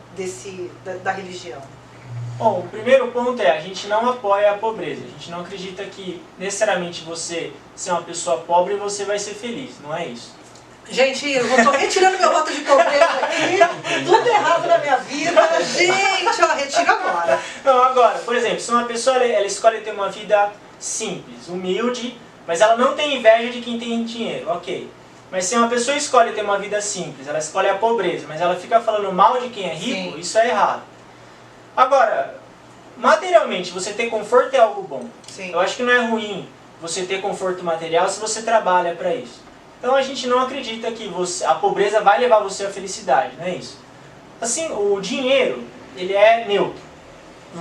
Speaker 1: religião?
Speaker 2: Bom, o primeiro ponto é, a gente não apoia a pobreza. A gente não acredita que necessariamente você ser uma pessoa pobre você vai ser feliz, não é isso.
Speaker 1: Gente, eu tô retirando meu voto de pobreza aqui, tudo errado na minha vida. Gente, ó, retiro agora.
Speaker 2: Não, agora, por exemplo, se uma pessoa ela escolhe ter uma vida simples, humilde, mas ela não tem inveja de quem tem dinheiro, ok. Mas se uma pessoa escolhe ter uma vida simples, ela escolhe a pobreza, mas ela fica falando mal de quem é rico, isso é errado. Agora, materialmente, você ter conforto é algo bom.
Speaker 1: Sim.
Speaker 2: Eu acho que não é ruim você ter conforto material se você trabalha para isso. Então a gente não acredita que a pobreza vai levar você à felicidade, não é isso? Assim, o dinheiro, ele é neutro.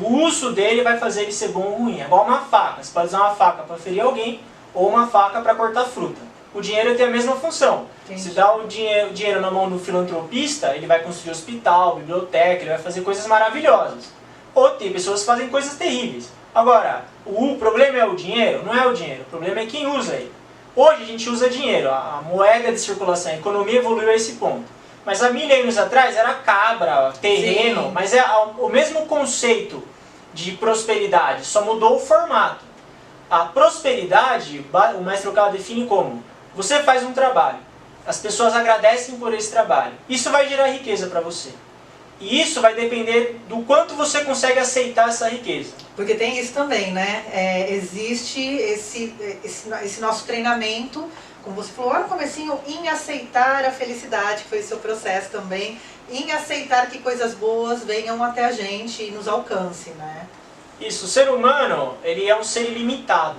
Speaker 2: O uso dele vai fazer ele ser bom ou ruim. É igual uma faca. Você pode usar uma faca para ferir alguém ou uma faca para cortar fruta. O dinheiro tem a mesma função.
Speaker 1: Entendi.
Speaker 2: Se dá o dinheiro na mão do filantropista, ele vai construir hospital, biblioteca, ele vai fazer coisas maravilhosas. Ou tem pessoas que fazem coisas terríveis. Agora, o problema é o dinheiro? Não é o dinheiro. O problema é quem usa ele. Hoje a gente usa dinheiro. A moeda de circulação, a economia evoluiu a esse ponto. Mas há milênios atrás era cabra, terreno,
Speaker 1: Sim.
Speaker 2: mas é o mesmo conceito de prosperidade, só mudou o formato. A prosperidade, o Mestre Okada define como: você faz um trabalho, as pessoas agradecem por esse trabalho, isso vai gerar riqueza para você. E isso vai depender do quanto você consegue aceitar essa riqueza.
Speaker 1: Porque tem isso também, né? Existe esse nosso treinamento, como você falou lá no comecinho, em aceitar a felicidade, que foi o seu processo também, em aceitar que coisas boas venham até a gente e nos alcance, né?
Speaker 2: Isso, o ser humano, ele é um ser ilimitado.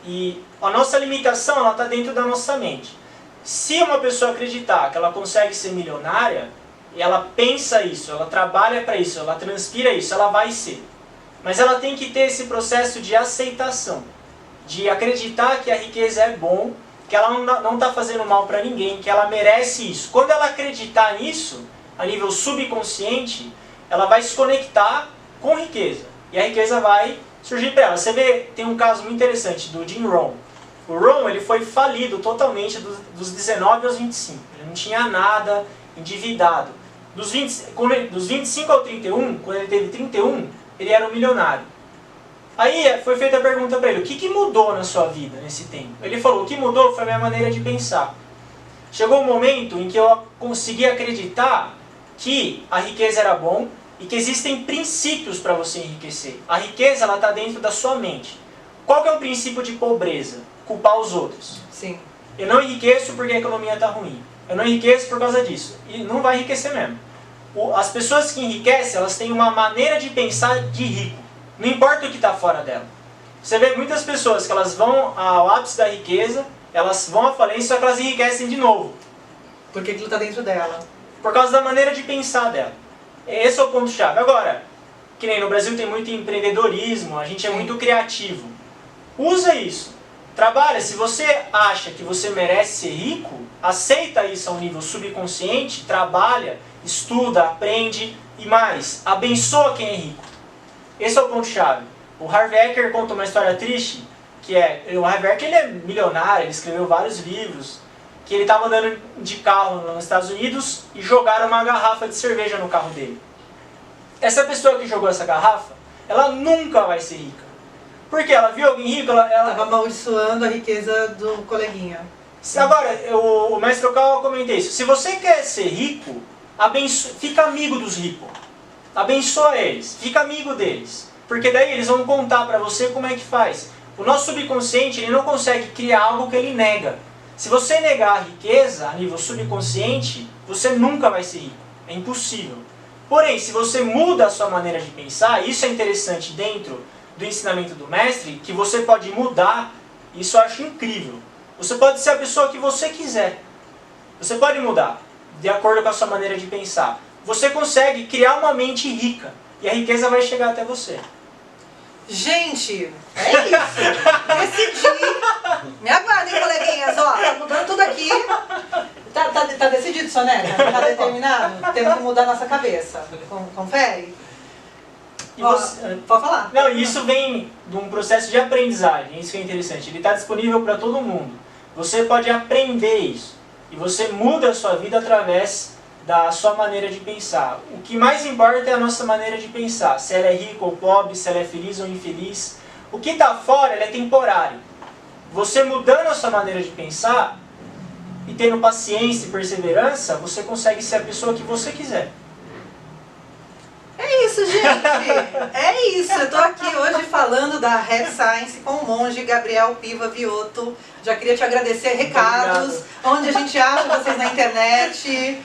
Speaker 2: E a nossa limitação, ela está dentro da nossa mente. Se uma pessoa acreditar que ela consegue ser milionária, e ela pensa isso, ela trabalha para isso, ela transpira isso, ela vai ser. Mas ela tem que ter esse processo de aceitação, de acreditar que a riqueza é bom, que ela não está fazendo mal para ninguém, que ela merece isso. Quando ela acreditar nisso, a nível subconsciente, ela vai se conectar com riqueza. E a riqueza vai surgir para ela. Você vê, tem um caso muito interessante do Jim Rohn. O Rohn, ele foi falido totalmente dos 19 aos 25. Ele não tinha nada, endividado. Dos 25 ao 31, quando ele teve 31, ele era um milionário. Aí foi feita a pergunta para ele: o que mudou na sua vida nesse tempo? Ele falou: o que mudou foi a minha maneira de pensar. Chegou um momento em que eu consegui acreditar que a riqueza era bom e que existem princípios para você enriquecer. A riqueza está dentro da sua mente. Qual que é o princípio de pobreza? Culpar os outros.
Speaker 1: Sim.
Speaker 2: Eu não enriqueço porque a economia está ruim. Eu não enriqueço por causa disso. E não vai enriquecer mesmo. As pessoas que enriquecem, elas têm uma maneira de pensar de rico. Não importa o que está fora dela. Você vê muitas pessoas que elas vão ao ápice da riqueza, elas vão à falência, só que elas enriquecem de novo.
Speaker 1: Porque aquilo está dentro dela.
Speaker 2: Por causa da maneira de pensar dela. Esse é o ponto-chave. Agora, que nem no Brasil tem muito empreendedorismo, a gente é muito criativo. Usa isso. Trabalha. Se você acha que você merece ser rico, aceita isso ao nível subconsciente, trabalha, estuda, aprende e mais, abençoa quem é rico. Esse é o ponto-chave. O Harvey Eker conta uma história triste, que o Harvey Eker, ele é milionário, ele escreveu vários livros, que ele estava andando de carro nos Estados Unidos e jogaram uma garrafa de cerveja no carro dele. Essa pessoa que jogou essa garrafa, ela nunca vai ser rica. Porque ela viu alguém rico, ela
Speaker 1: Estava amaldiçoando a riqueza do coleguinha.
Speaker 2: Agora, o Mestre Okada comenta isso. Se você quer ser rico, fica amigo dos ricos. Abençoa eles, fica amigo deles. Porque daí eles vão contar para você como é que faz. O nosso subconsciente, ele não consegue criar algo que ele nega. Se você negar a riqueza a nível subconsciente, você nunca vai ser rico. É impossível. Porém, se você muda a sua maneira de pensar, isso é interessante dentro do ensinamento do mestre, que você pode mudar, isso eu acho incrível. Você pode ser a pessoa que você quiser. Você pode mudar, de acordo com a sua maneira de pensar. Você consegue criar uma mente rica, e a riqueza vai chegar até você.
Speaker 1: Gente, é isso. Decidi. Me aguardem, coleguinhas. Ó, tá mudando tudo aqui. Tá decidido, Sonélia? Tá determinado? Temos que mudar nossa cabeça. Confere?
Speaker 2: E você...
Speaker 1: Pode falar.
Speaker 2: Não, isso vem de um processo de aprendizagem, isso que é interessante. Ele está disponível para todo mundo. Você pode aprender isso. E você muda a sua vida através da sua maneira de pensar. O que mais importa é a nossa maneira de pensar. Se ela é rica ou pobre, se ela é feliz ou infeliz. O que está fora, ele é temporário. Você mudando a sua maneira de pensar e tendo paciência e perseverança, você consegue ser a pessoa que você quiser.
Speaker 1: É isso, gente. é isso. Eu tô aqui hoje falando da Rap Science com o monge Gabriel Piva Viotto. Já queria te agradecer. Recados, onde a gente acha vocês na internet,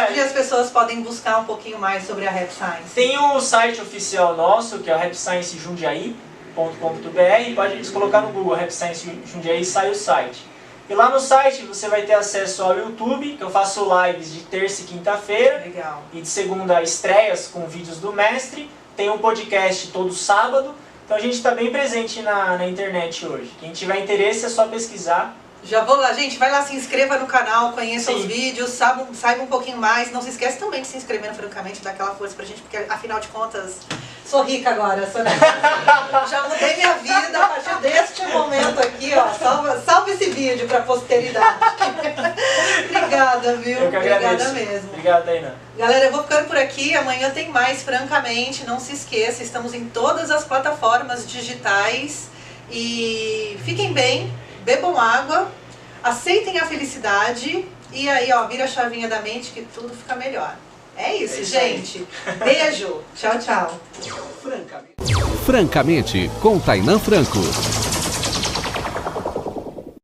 Speaker 1: onde as pessoas podem buscar um pouquinho mais sobre a Rap Science.
Speaker 2: Tem o site oficial nosso, que é o rapsciencejundiaí.com.br. Pode colocar no Google Rap Science Jundiaí e sai o site. E lá no site você vai ter acesso ao YouTube, que eu faço lives de terça e quinta-feira.
Speaker 1: Legal.
Speaker 2: E de segunda estreias com vídeos do mestre. Tem um podcast todo sábado. Então a gente está bem presente na internet hoje. Quem tiver interesse é só pesquisar.
Speaker 1: Já vou lá, gente, vai lá, se inscreva no canal, conheça
Speaker 2: Sim.
Speaker 1: os vídeos, saiba um pouquinho mais. Não se esquece também de se inscrever no Francamente, dar aquela força pra gente, porque afinal de contas, sou rica agora. Já mudei minha vida a partir deste momento aqui, ó. Salva esse vídeo pra posteridade. Obrigada, viu?
Speaker 2: Eu que agradeço.
Speaker 1: Obrigada mesmo.
Speaker 2: Obrigado, Tainá.
Speaker 1: Galera, eu vou ficando por aqui. Amanhã tem mais, francamente. Não se esqueça, estamos em todas as plataformas digitais. E fiquem bem, bebam água, aceitem a felicidade. E aí, ó, vira a chavinha da mente que tudo fica melhor. É isso, gente. Beijo. Tchau, tchau.
Speaker 3: Francamente, com Tainá Franco.